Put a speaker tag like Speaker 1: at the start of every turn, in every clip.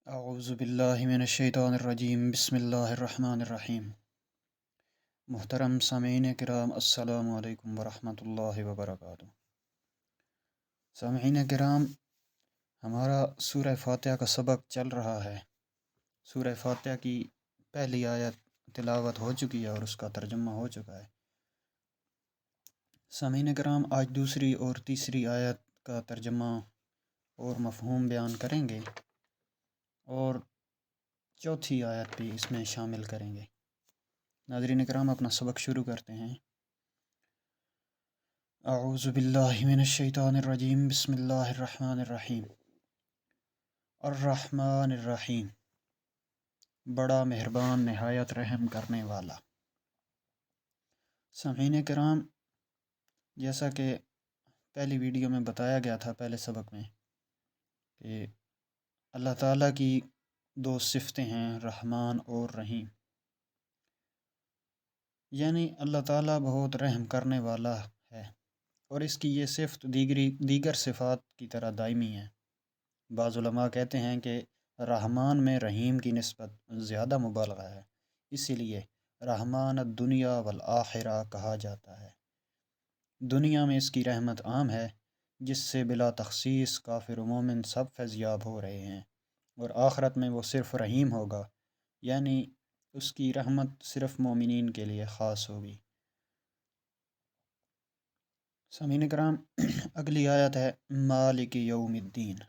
Speaker 1: اعوذ باللہ من الشیطان الرجیم بسم اللہ الرحمن الرحیم۔ محترم سامعین کرام، السلام علیکم ورحمۃ اللہ وبرکاتہ۔ سامعین کرام، ہمارا سورہ فاتحہ کا سبق چل رہا ہے۔ سورہ فاتحہ کی پہلی آیت تلاوت ہو چکی ہے اور اس کا ترجمہ ہو چکا ہے۔ سامعین کرام، آج دوسری اور تیسری آیت کا ترجمہ اور مفہوم بیان کریں گے اور چوتھی آیت بھی اس میں شامل کریں گے۔ ناظرین کرام، اپنا سبق شروع کرتے ہیں۔ اعوذ باللہ من الشیطان الرجیم بسم اللہ الرحمن الرحیم۔ الرحمن الرحیم، بڑا مہربان نہایت رحم کرنے والا۔ سامعین کرام، جیسا کہ پہلی ویڈیو میں بتایا گیا تھا، پہلے سبق میں، کہ اللہ تعالیٰ کی دو صفتیں ہیں، رحمان اور رحیم، یعنی اللہ تعالیٰ بہت رحم کرنے والا ہے، اور اس کی یہ صفت دیگر صفات کی طرح دائمی ہے۔ بعض علماء کہتے ہیں کہ رحمان میں رحیم کی نسبت زیادہ مبالغہ ہے، اسی لیے رحمان الدنیا والآخرہ کہا جاتا ہے۔ دنیا میں اس کی رحمت عام ہے، جس سے بلا تخصیص کافر و مومن سب فیضیاب ہو رہے ہیں، اور آخرت میں وہ صرف رحیم ہوگا، یعنی اس کی رحمت صرف مومنین کے لیے خاص ہوگی۔ سامعین کرام، اگلی آیت ہے مالک یوم الدین،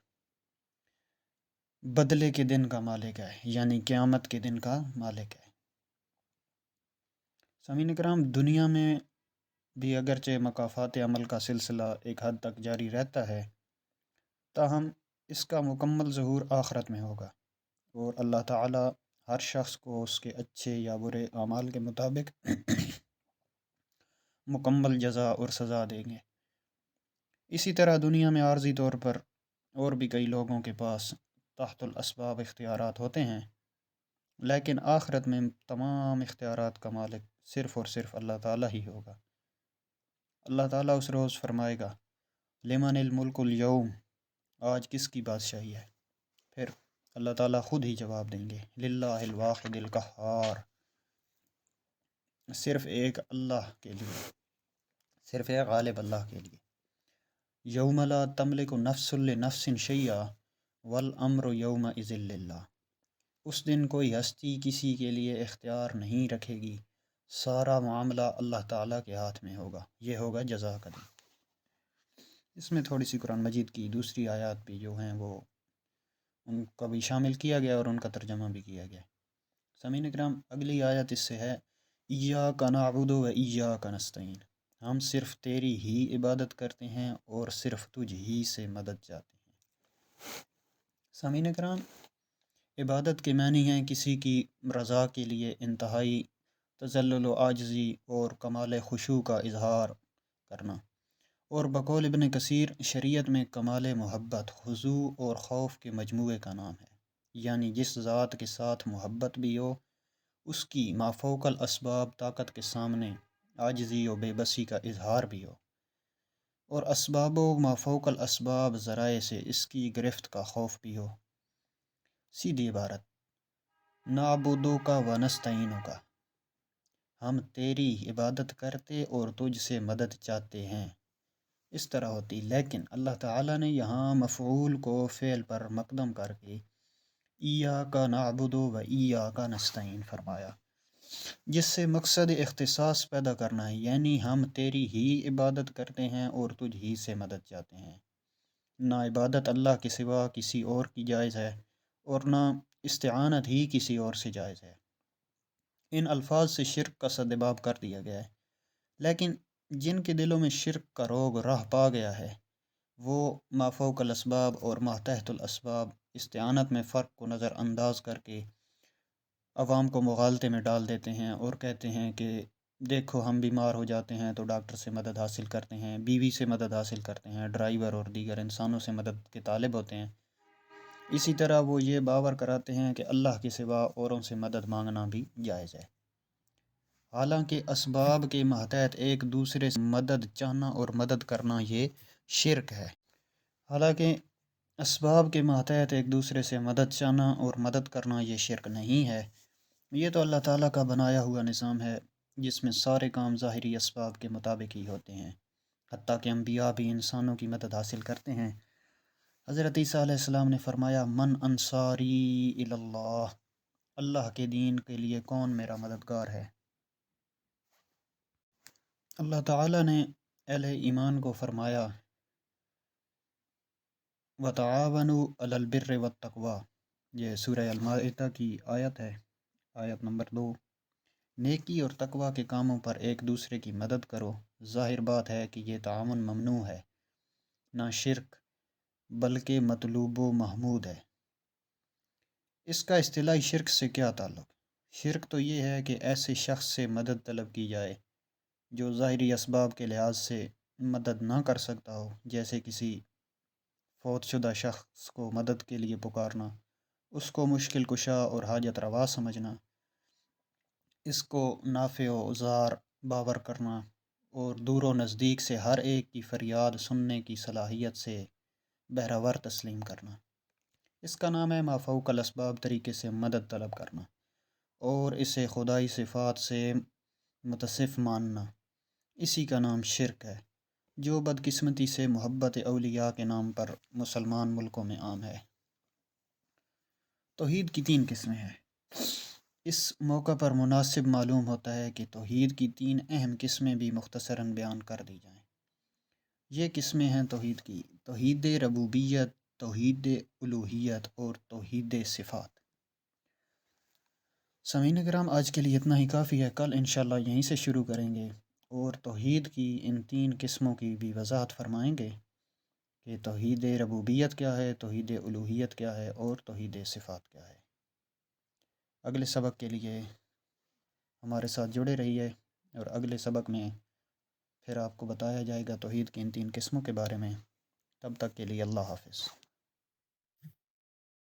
Speaker 1: بدلے کے دن کا مالک ہے، یعنی قیامت کے دن کا مالک ہے۔ سامعین کرام، دنیا میں بھی اگرچہ مکافات عمل کا سلسلہ ایک حد تک جاری رہتا ہے، تاہم اس کا مکمل ظہور آخرت میں ہوگا، اور اللہ تعالی ہر شخص کو اس کے اچھے یا برے اعمال کے مطابق مکمل جزا اور سزا دیں گے۔ اسی طرح دنیا میں عارضی طور پر اور بھی کئی لوگوں کے پاس تحت الاسباب اختیارات ہوتے ہیں، لیکن آخرت میں تمام اختیارات کا مالک صرف اور صرف اللہ تعالیٰ ہی ہوگا۔ اللہ تعالیٰ اس روز فرمائے گا لمن الملک اليوم، آج کس کی بادشاہی ہے؟ پھر اللہ تعالیٰ خود ہی جواب دیں گے للہ الواحد القہار، صرف ایک اللہ کے لیے، صرف ایک غالب اللہ کے لیے۔ یوم لا تملک نفس لنفس شیئا والامر یومئذ للہ، اس دن کوئی ہستی کسی کے لیے اختیار نہیں رکھے گی، سارا معاملہ اللہ تعالیٰ کے ہاتھ میں ہوگا، یہ ہوگا جزا کا دن۔ اس میں تھوڑی سی قرآن مجید کی دوسری آیات بھی جو ہیں وہ ان کا بھی شامل کیا گیا اور ان کا ترجمہ بھی کیا گیا۔ سامعین اکرام، اگلی آیت اس سے ہے ایاک نعبد و ایاک نستعین، ہم صرف تیری ہی عبادت کرتے ہیں اور صرف تجھ ہی سے مدد چاہتے ہیں۔ سامعین اکرام، عبادت کے معنی ہیں کسی کی رضا کے لیے انتہائی تذلل و عاجزی اور کمال خشوع کا اظہار کرنا، اور بقول ابن کثیر شریعت میں کمال محبت خضوع اور خوف کے مجموعے کا نام ہے، یعنی جس ذات کے ساتھ محبت بھی ہو، اس کی مافوق الاسباب طاقت کے سامنے عاجزی و بے بسی کا اظہار بھی ہو، اور اسباب و مافوق الاسباب ذرائع سے اس کی گرفت کا خوف بھی ہو۔ سیدھی عبارت نعبدو کا و نستعینو کا، ہم تیری عبادت کرتے اور تجھ سے مدد چاہتے ہیں، اس طرح ہوتی، لیکن اللہ تعالیٰ نے یہاں مفعول کو فعل پر مقدم کر کے ایاک نعبد و ایاک نستعین فرمایا، جس سے مقصد اختصاص پیدا کرنا ہے، یعنی ہم تیری ہی عبادت کرتے ہیں اور تجھ ہی سے مدد چاہتے ہیں۔ نہ عبادت اللہ کے سوا کسی اور کی جائز ہے، اور نہ استعانت ہی کسی اور سے جائز ہے۔ ان الفاظ سے شرک کا سدباب کر دیا گیا ہے، لیکن جن کے دلوں میں شرک کا روگ رہ پا گیا ہے، وہ مافوق الاسباب اور ماتحت الاسباب استعانت میں فرق کو نظر انداز کر کے عوام کو مغالطے میں ڈال دیتے ہیں، اور کہتے ہیں کہ دیکھو ہم بیمار ہو جاتے ہیں تو ڈاکٹر سے مدد حاصل کرتے ہیں، بیوی سے مدد حاصل کرتے ہیں، ڈرائیور اور دیگر انسانوں سے مدد کے طالب ہوتے ہیں۔ اسی طرح وہ یہ باور کراتے ہیں کہ اللہ کے سوا اوروں سے مدد مانگنا بھی جائز ہے، حالانکہ اسباب کے ماتحت ایک دوسرے سے مدد چاہنا اور مدد کرنا یہ شرک ہے۔ حالانکہ اسباب کے ماتحت ایک دوسرے سے مدد چاہنا اور مدد کرنا یہ شرک نہیں ہے، یہ تو اللہ تعالیٰ کا بنایا ہوا نظام ہے جس میں سارے کام ظاہری اسباب کے مطابق ہی ہوتے ہیں، حتیٰ کہ انبیاء بھی انسانوں کی مدد حاصل کرتے ہیں۔ حضرت عیسیٰ علیہ السلام نے فرمایا من انصاری اللہ، اللہ کے دین کے لیے کون میرا مددگار ہے۔ اللہ تعالیٰ نے اہل ایمان کو فرمایا وَتَعَاوَنُوا عَلَى الْبِرِّ وَالتَّقْوَى، یہ سورہ المائدہ کی آیت ہے، آیت نمبر 2۔ نیکی اور تقوی کے کاموں پر ایک دوسرے کی مدد کرو۔ ظاہر بات ہے کہ یہ تعاون ممنوع ہے، نہ شرک بلکہ مطلوب و محمود ہے۔ اس کا اصطلاحی شرک سے کیا تعلق؟ شرک تو یہ ہے کہ ایسے شخص سے مدد طلب کی جائے جو ظاہری اسباب کے لحاظ سے مدد نہ کر سکتا ہو، جیسے کسی فوت شدہ شخص کو مدد کے لیے پکارنا، اس کو مشکل کشا اور حاجت روا سمجھنا، اس کو نافع و ضار باور کرنا اور دور و نزدیک سے ہر ایک کی فریاد سننے کی صلاحیت سے بہرور تسلیم کرنا۔ اس کا نام ہے مافوق الاسباب طریقے سے مدد طلب کرنا اور اسے خدائی صفات سے متصف ماننا، اسی کا نام شرک ہے، جو بدقسمتی سے محبت اولیاء کے نام پر مسلمان ملکوں میں عام ہے۔ توحید کی 3 قسمیں ہیں۔ اس موقع پر مناسب معلوم ہوتا ہے کہ توحید کی 3 اہم قسمیں بھی مختصراً بیان کر دی جائیں۔ یہ قسمیں ہیں توحید ربوبیت، توحید الوہیت اور توحید صفات۔ سامعین کرام، آج کے لیے اتنا ہی کافی ہے، کل انشاءاللہ یہیں سے شروع کریں گے اور توحید کی ان 3 قسموں کی بھی وضاحت فرمائیں گے کہ توحید ربوبیت کیا ہے، توحید الوہیت کیا ہے اور توحید صفات کیا ہے۔ اگلے سبق کے لیے ہمارے ساتھ جڑے رہیے اور اگلے سبق میں پھر آپ کو بتایا جائے گا توحید کی ان 3 قسموں کے بارے میں۔ تب تک کے لیے اللہ حافظ۔